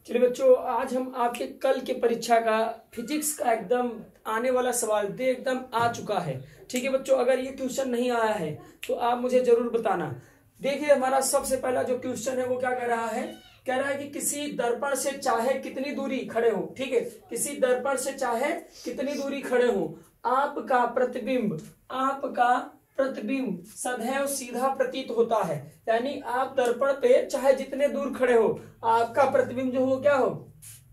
चलिए बच्चों, आज हम आपके कल के परीक्षा का फिजिक्स का एकदम आने वाला सवाल दे एकदम आ चुका है। ठीक है बच्चों, अगर ये क्वेश्चन नहीं आया है तो आप मुझे जरूर बताना। देखिए, हमारा सबसे पहला जो क्वेश्चन है वो क्या कह रहा है, कह रहा है कि किसी दर्पण से चाहे कितनी दूरी खड़े हो, ठीक है, किसी दर्पण से चाहे कितनी दूरी खड़े हो, आपका प्रतिबिंब सदैव सीधा प्रतीत होता है। यानी आप दर्पण पे चाहे जितने दूर खड़े हो, आपका प्रतिबिंब जो हो क्या हो,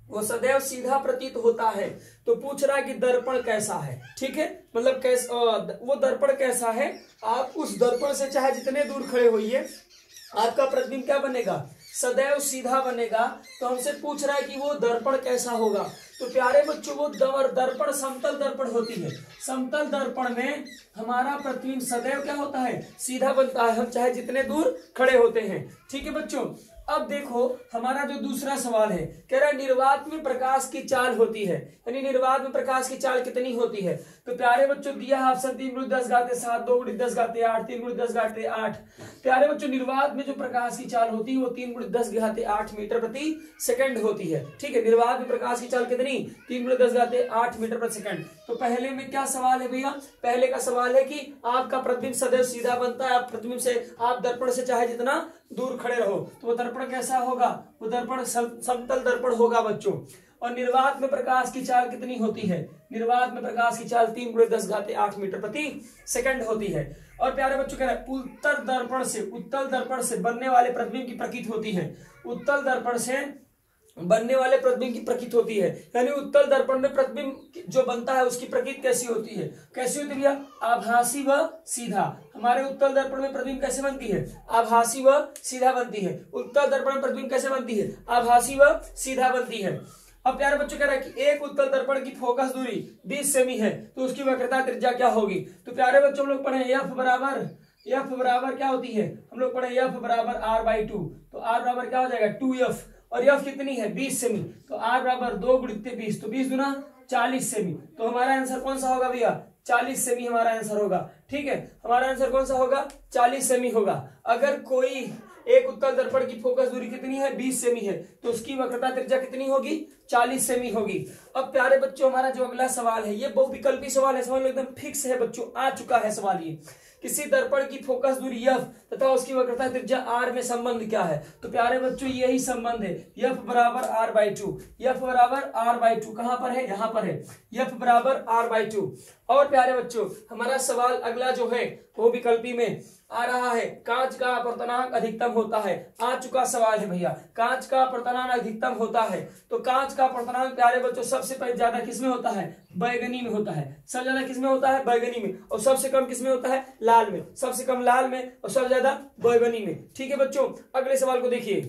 वो सदैव सीधा प्रतीत होता है। तो पूछ रहा है कि दर्पण कैसा है, ठीक है, मतलब कैसा वो दर्पण कैसा है। आप उस दर्पण से चाहे जितने दूर खड़े होइए, आपका प्रतिबिंब क्या बनेगा, सदैव सीधा बनेगा। तो हमसे पूछ रहा है कि वो दर्पण कैसा होगा। तो प्यारे बच्चों, वो दर्पण समतल दर्पण होती है। समतल दर्पण में हमारा प्रतिबिंब सदैव क्या होता है, सीधा बनता है, हम चाहे जितने दूर खड़े होते हैं। ठीक है बच्चों, अब देखो हमारा जो दूसरा सवाल है, कह रहा है निर्वात में प्रकाश की चाल होती है, यानी निर्वात में प्रकाश की चाल कितनी होती है। तो प्यारे बच्चों दिया है ऑप्शन 3 × 10⁻⁷, 2 × 10⁻8, 3 × 10⁻8। प्यारे बच्चों, निर्वात में जो प्रकाश की चाल होती है वो 3 × 10⁸ मीटर प्रति सेकंड होती है। ठीक है, निर्वात में प्रकाश की चाल कितनी, 3 × 10⁸ मीटर प्रति सेकंड। तो पहले में क्या सवाल है भैया, पहले का सवाल है कि आपका प्रतिबिंब सदैव सीधा बनता है। आप प्रतिबिंब से, आप दर्पण से चाहे जितना दूर खड़े रहो, तो वो दर्पण कैसा होगा, वो दर्पण समतल दर्पण होगा बच्चों। और निर्वात में प्रकाश की चाल कितनी होती है, निर्वात में प्रकाश की चाल 3 × 10⁸ मीटर प्रति सेकंड होती है। और प्यारे बच्चों कह रहे हैं उत्तल दर्पण से बनने वाले प्रतिबिंब की प्रकृति होती है, उत्तल दर्पण से बनने वाले प्रतिबिंब की प्रकृति होती है। यानी उत्तल दर्पण में प्रतिबिंब जो बनता है उसकी प्रकृति कैसी होती है, कैसी होती है भैया, आभासी व सीधा। हमारे उत्तल दर्पण में प्रतिबिंब कैसे बनती है, आभासी व सीधा बनती है। उत्तल दर्पण में प्रतिबिंब कैसे बनती है, आभासी व सीधा बनती है। अब प्यारे बच्चों कह रहा है कि एक उत्तल दर्पण की फोकस दूरी 20 सेमी है, तो उसकी वक्रता त्रिज्या क्या होगी। तो प्यारे बच्चों हम लोग पढ़े F बराबर क्या होती है, हम लोग पढ़े F बराबर R/2। तो R बराबर क्या हो जाएगा 2F, और F कितनी है 20 सेमी। तो R बराबर 2 × 20, तो 20 दूना 40 सेमी। तो हमारा आंसर कौन सा होगा भैया, 40 सेमी हमारा आंसर होगा। ठीक है, हमारा आंसर कौन सा होगा, 40 सेमी होगा। अगर कोई एक उत्तल दर्पण की फोकस दूरी कितनी है, 20 सेमी है, तो उसकी वक्रता त्रिज्या कितनी होगी, 40 सेमी होगी। अब प्यारे बच्चों, हमारा जो अगला सवाल है ये बहुविकल्पी सवाल है, सवाल एकदम फिक्स है बच्चों, आ चुका है सवाल ये। किसी दर्पण की फोकस दूरी F तथा उसकी वक्रता त्रिज्या R में संबंध क्या है। तो प्यारे बच्चों यही संबंध है, F बराबर R/2। F बराबर R/2 कहां पर है, यहां पर है, F बराबर R/2। और प्यारे बच्चों हमारा सवाल अगला जो है वो विकल्पी में आ रहा है, कांच का अपवर्तनांक अधिकतम होता है। आ चुका सवाल है भैया, कांच का अपवर्तनांक अधिकतम होता है। तो कांच का अपवर्तनांक प्यारे बच्चों सबसे पहले ज्यादा किसमें होता है, बैगनी में होता है। सबसे ज्यादा किसमें होता है, बैगनी में। और सबसे कम किसमें होता है, लाल में। सबसे कम लाल में और सबसे ज्यादा बैगनी में। ठीक है बच्चों, अगले सवाल को देखिए।